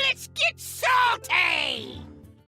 Let's get salty!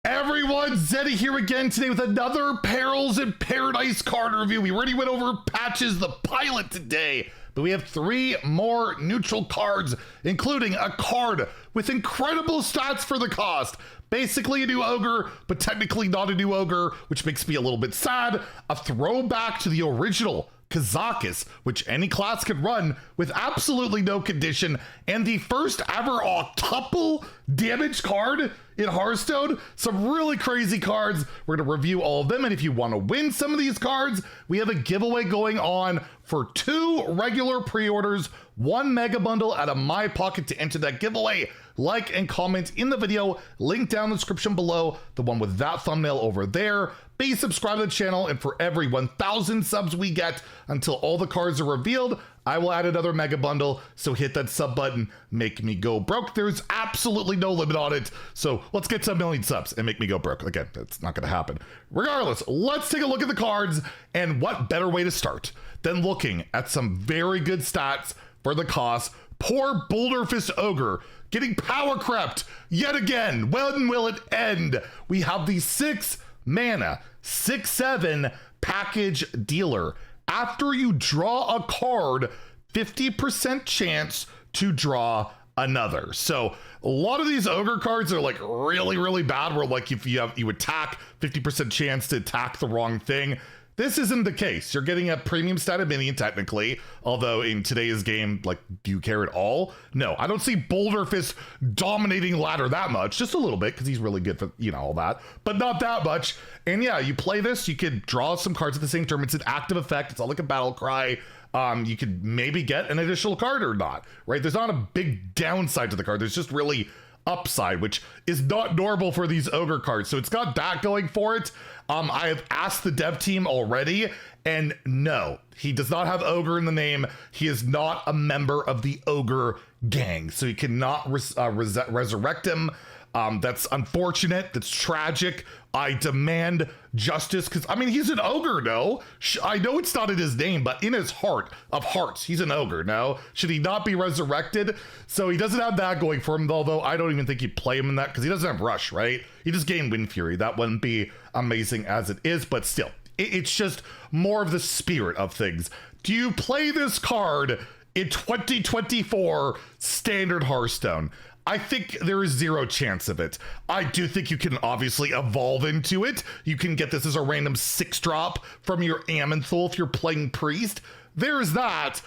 Everyone, Zeddy here again today with another Perils in Paradise card review. We already went over Patches the Pilot today, but we have 3 more neutral cards, including a card with incredible stats for the cost. Basically a new Ogre, but technically not a new Ogre, which makes me a little bit sad. A throwback to the original KAZAKUS, which any class could run with absolutely no condition, and the first ever OCTUPLE damage card in Hearthstone. Some really crazy cards. We're going to review all of them, and if you want to win some of these cards, we have a giveaway going on for 2 regular pre-orders, 1 mega bundle out of my pocket to enter that giveaway. Like and comment in the video, link down in the description below, the one with that thumbnail over there. Be subscribed to the channel, and for every 1,000 subs we get until all the cards are revealed, I will add another mega bundle, so hit that sub button, make me go broke. There's absolutely no limit on it, so let's get to 1 million subs and make me go broke. Again, that's not gonna happen. Regardless, let's take a look at the cards, and what better way to start than looking at some very good stats for the cost. Poor Boulderfist Ogre getting power crept yet again. When will it end? We have the 6 mana, 6/7 package dealer. After you draw a card, 50% chance to draw another. So a lot of these Ogre cards are like really bad, where like if you attack, 50% chance to attack the wrong thing. This isn't the case. You're getting a premium status minion technically, although in today's game, like, do you care at all? No, I don't see Boulderfist dominating ladder that much, just a little bit, because he's really good for, you know, all that, but not that much. And yeah, you play this, you could draw some cards at the same turn. It's an active effect. It's not like a battle cry. You could maybe get an additional card or not, right? There's not a big downside to the card. There's just really upside, which is not normal for these Ogre cards. So it's got that going for it. I have asked the dev team already, and no, he does not have Ogre in the name. He is not a member of the Ogre gang, so you cannot resurrect him. That's unfortunate. That's tragic. I demand justice, because, I mean, he's an Ogre, no? I know it's not in his name, but in his heart of hearts, he's an Ogre, no? Should he not be resurrected? So he doesn't have that going for him, although I don't even think he'd play him in that, because he doesn't have Rush, right? He just gained Wind Fury. That wouldn't be amazing as it is, but still, it's just more of the spirit of things. Do you play this card in 2024 standard Hearthstone? I think there is 0 chance of it. I do think you can obviously evolve into it. You can get this as a random 6-drop from your Amenthul if you're playing Priest. There's that.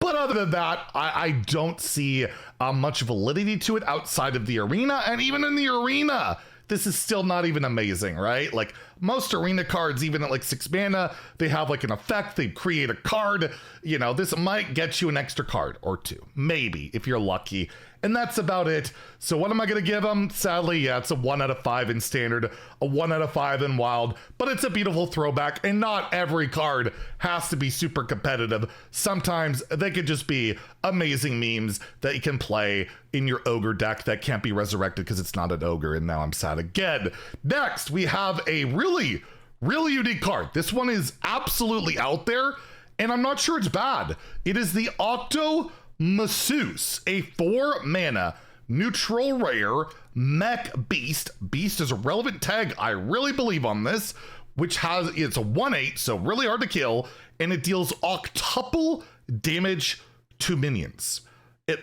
But other than that, I don't see much validity to it outside of the arena. And even in the arena, this is still not even amazing, right? Like most arena cards, even at like 6 mana, they have like an effect, they create a card. You know, this might get you an extra card or 2, maybe, if you're lucky. And that's about it. So what am I gonna give him? Sadly, yeah, it's a 1 out of 5 in standard, a 1 out of 5 in wild, but it's a beautiful throwback, and not every card has to be super competitive. Sometimes they could just be amazing memes that you can play in your Ogre deck that can't be resurrected because it's not an Ogre, and now I'm sad again. Next, we have a really unique card. This one is absolutely out there, and I'm not sure it's bad. It is the Ooto Massuse, a 4 mana neutral rare mech beast. Beast is a relevant tag, I really believe on this, which has, it's a 1/8, so really hard to kill, and it deals OCTUPLE damage to minions.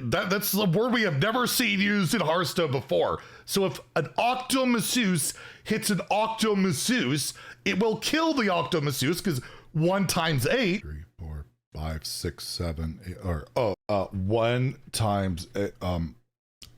That's a word we have never seen used in Hearthstone before. So if an Ooto Massuse hits an Ooto Massuse, it will kill the Ooto Massuse, because 1 times 8. 3, 4, 5, 6, 7, 8, or 1 times 8,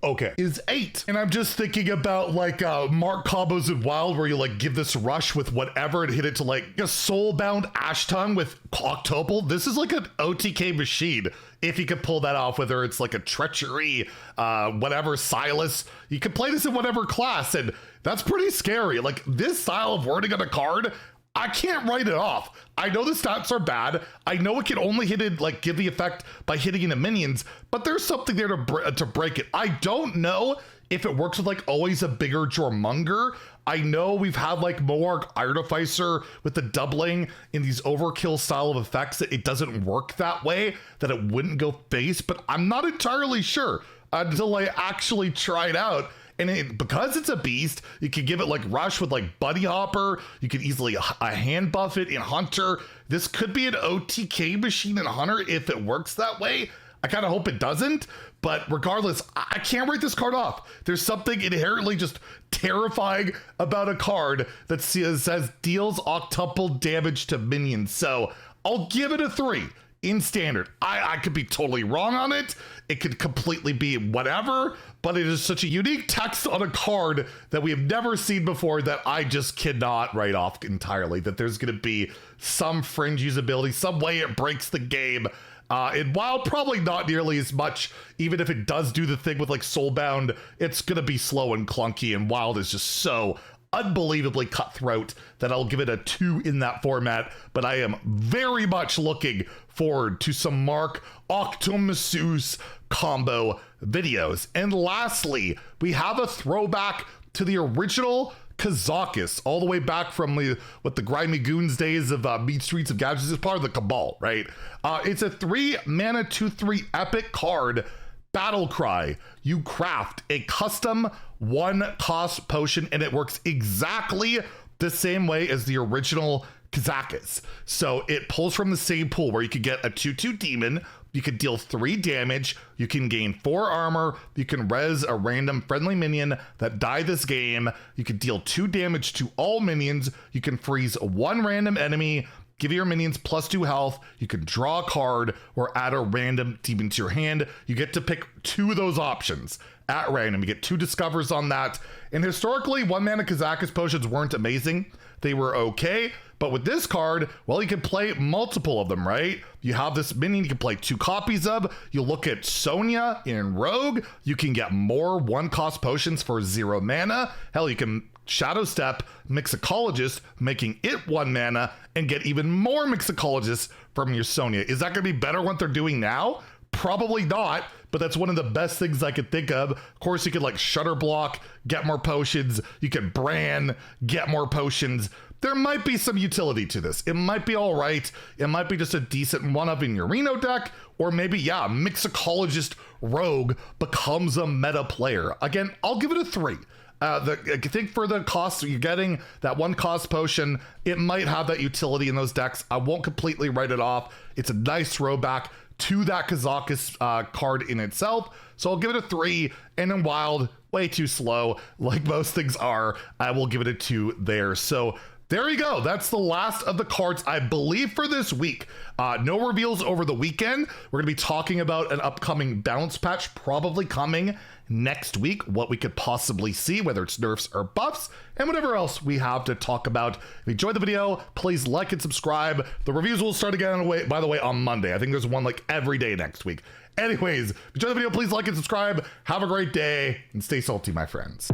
okay, is 8. And I'm just thinking about like Mark combos in Wild, where you like give this rush with whatever and hit it to like a soulbound Ash Tongue with OCTUPLE. This is like an OTK machine. If you could pull that off, whether it's like a treachery, whatever, Silas, you can play this in whatever class, and that's pretty scary. Like this style of wording on a card, I can't write it off. I know the stats are bad. I know it can only hit it, like give the effect by hitting into minions, but there's something there to break it. I don't know if it works with like always a bigger Jormunger. I know we've had like Moarg Artificer with the doubling in these overkill style of effects that it doesn't work that way, that it wouldn't go face, but I'm not entirely sure. until I actually tried out. And because it's a beast, you can give it like Rush with like Buddy Hopper. You could easily hand buff it in Hunter. This could be an OTK machine in Hunter if it works that way. I kind of hope it doesn't, but regardless, I can't write this card off. There's something inherently just terrifying about a card that says deals octuple damage to minions. So I'll give it a 3 in standard. I could be totally wrong on it. It could completely be whatever, but it is such a unique text on a card that we have never seen before that I just cannot write off entirely, that there's going to be some fringe usability, some way it breaks the game. And while probably not nearly as much, even if it does do the thing with like Soulbound, it's going to be slow and clunky, and Wild is just so unbelievably cutthroat that I'll give it a 2 in that format. But I am very much looking forward to some Mark Ooto Massuse combo videos. And lastly, we have a throwback to the original KAZAKUS, all the way back from the Grimy Goons days of Meat Streets of Gadgets. It's part of the Cabal, right? It's a 3 mana 2/3 epic card, Battle Cry. You craft a custom 1-cost potion, and it works exactly the same way as the original KAZAKUS. So it pulls from the same pool where you could get a 2/2 demon. You can deal 3 damage, you can gain 4 armor, you can res a random friendly minion that died this game, you can deal 2 damage to all minions, you can freeze 1 random enemy, give your minions +2 health, you can draw a card, or add a random demon to your hand. You get to pick 2 of those options at random. You get 2 discovers on that. And historically, 1 mana KAZAKUS potions weren't amazing. They were okay, but with this card, well, you can play multiple of them, right? You have this minion you can play 2 copies of. You look at Sonya in Rogue, you can get more 1-cost potions for 0 mana. Hell, you can Shadow Step Mixologist, making it 1 mana, and get even more Mixologists from your Sonya. Is that gonna be better what they're doing now? Probably not, but that's one of the best things I could think of. Of course, you could like Shutter Block, get more potions. You could Bran, get more potions. There might be some utility to this. It might be all right. It might be just a decent one-up in your Reno deck, or maybe, yeah, Mixologist Rogue becomes a meta player. Again, I'll give it a 3. I think for the cost you're getting, that 1-cost potion, it might have that utility in those decks. I won't completely write it off. It's a nice throwback to that KAZAKUS card in itself. So I'll give it a 3, and in Wild, way too slow, like most things are. I will give it a 2 there. So there you go. That's the last of the cards, I believe, for this week. No reveals over the weekend. We're going to be talking about an upcoming balance patch probably coming next week, what we could possibly see, whether it's nerfs or buffs, and whatever else we have to talk about. If you enjoyed the video, please like and subscribe. The reviews will start again, by the way, on Monday. I think there's one like every day next week. Anyways, if you enjoyed the video, please like and subscribe. Have a great day, and stay salty, my friends.